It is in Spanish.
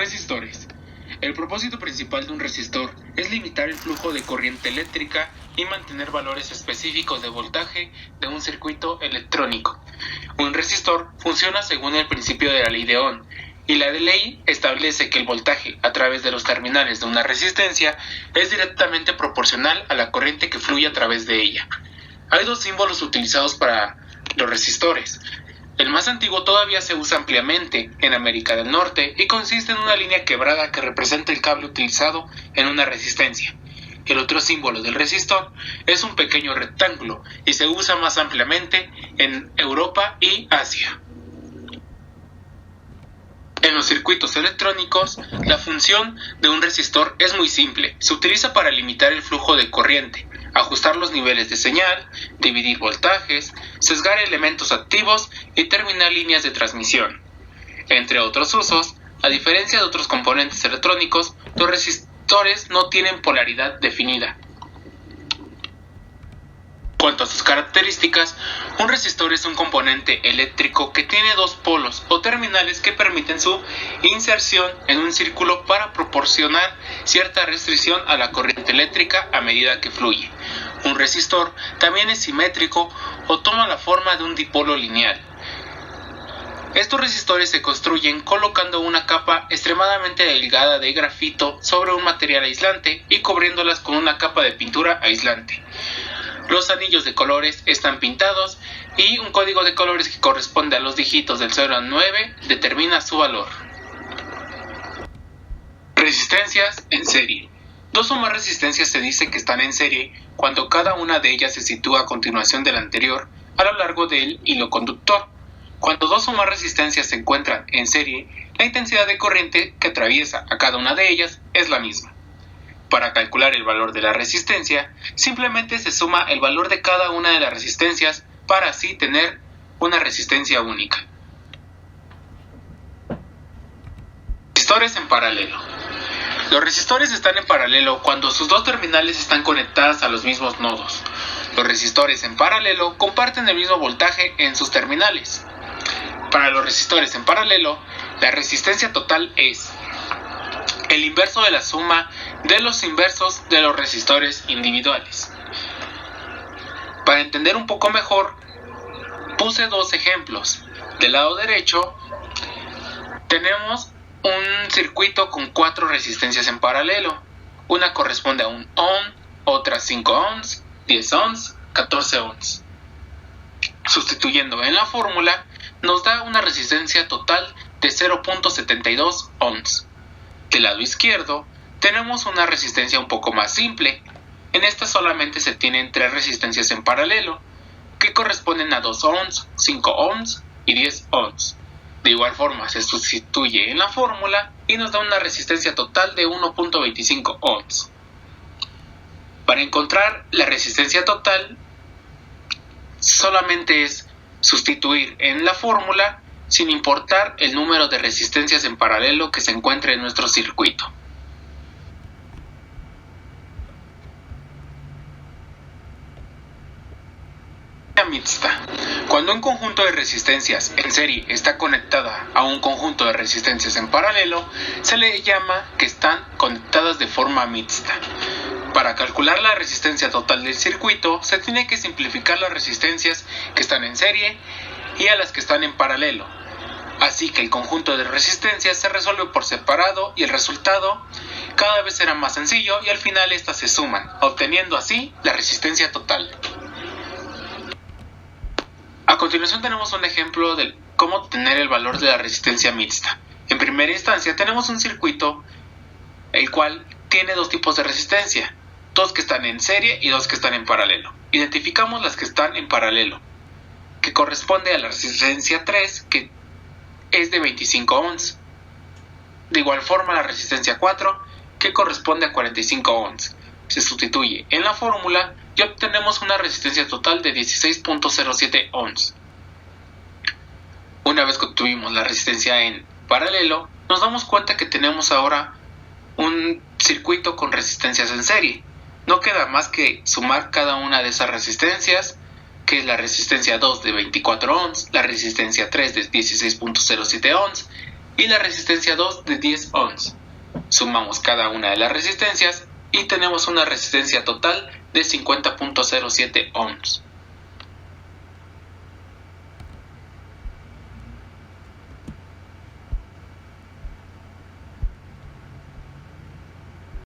Resistores. El propósito principal de un resistor es limitar el flujo de corriente eléctrica y mantener valores específicos de voltaje de un circuito electrónico. Un resistor funciona según el principio de la ley de Ohm, y la ley establece que el voltaje a través de los terminales de una resistencia es directamente proporcional a la corriente que fluye a través de ella. Hay dos símbolos utilizados para los resistores. El más antiguo todavía se usa ampliamente en América del Norte y consiste en una línea quebrada que representa el cable utilizado en una resistencia. El otro símbolo del resistor es un pequeño rectángulo y se usa más ampliamente en Europa y Asia. En los circuitos electrónicos, la función de un resistor es muy simple. Se utiliza para limitar el flujo de corriente, ajustar los niveles de señal, dividir voltajes, sesgar elementos activos y terminar líneas de transmisión. Entre otros usos, a diferencia de otros componentes electrónicos, los resistores no tienen polaridad definida. Cuanto a sus características, un resistor es un componente eléctrico que tiene dos polos o terminales que permiten su inserción en un círculo para proporcionar cierta restricción a la corriente eléctrica a medida que fluye. Un resistor también es simétrico o toma la forma de un dipolo lineal. Estos resistores se construyen colocando una capa extremadamente delgada de grafito sobre un material aislante y cubriéndolas con una capa de pintura aislante. Los anillos de colores están pintados y un código de colores que corresponde a los dígitos del 0 al 9 determina su valor. Resistencias en serie. Dos o más resistencias se dice que están en serie cuando cada una de ellas se sitúa a continuación de la anterior a lo largo del hilo conductor. Cuando dos o más resistencias se encuentran en serie, la intensidad de corriente que atraviesa a cada una de ellas es la misma. Para calcular el valor de la resistencia, simplemente se suma el valor de cada una de las resistencias para así tener una resistencia única. Resistores en paralelo. Los resistores están en paralelo cuando sus dos terminales están conectadas a los mismos nodos. Los resistores en paralelo comparten el mismo voltaje en sus terminales. Para los resistores en paralelo, la resistencia total es el inverso de la suma de los inversos de los resistores individuales. Para entender un poco mejor, puse dos ejemplos. Del lado derecho tenemos un circuito con 4 resistencias en paralelo. Una corresponde a 1 ohm, otra 5 ohms, 10 ohms, 14 ohms. Sustituyendo en la fórmula, nos da una resistencia total de 0.72 ohms. Del lado izquierdo, tenemos una resistencia un poco más simple. En esta solamente se tienen 3 resistencias en paralelo, que corresponden a 2 ohms, 5 ohms y 10 ohms. De igual forma, se sustituye en la fórmula y nos da una resistencia total de 1.25 ohms. Para encontrar la resistencia total, solamente es sustituir en la fórmula sin importar el número de resistencias en paralelo que se encuentre en nuestro circuito. Mixta. Cuando un conjunto de resistencias en serie está conectada a un conjunto de resistencias en paralelo, se le llama que están conectadas de forma mixta. Para calcular la resistencia total del circuito, se tiene que simplificar las resistencias que están en serie y a las que están en paralelo. Así que el conjunto de resistencias se resuelve por separado y el resultado cada vez será más sencillo y al final estas se suman, obteniendo así la resistencia total. A continuación tenemos un ejemplo de cómo obtener el valor de la resistencia mixta. En primera instancia tenemos un circuito el cual tiene dos tipos de resistencia, dos que están en serie y dos que están en paralelo. Identificamos las que están en paralelo, que corresponde a la resistencia 3, que es de 25 ohms. De igual forma la resistencia 4, que corresponde a 45 ohms. Se sustituye en la fórmula y obtenemos una resistencia total de 16.07 ohms. Una vez que obtuvimos la resistencia en paralelo, nos damos cuenta que tenemos ahora un circuito con resistencias en serie. No queda más que sumar cada una de esas resistencias, que es la resistencia 2 de 24 ohms, la resistencia 3 de 16.07 ohms y la resistencia 2 de 10 ohms. Sumamos cada una de las resistencias y tenemos una resistencia total de 50.07 ohms.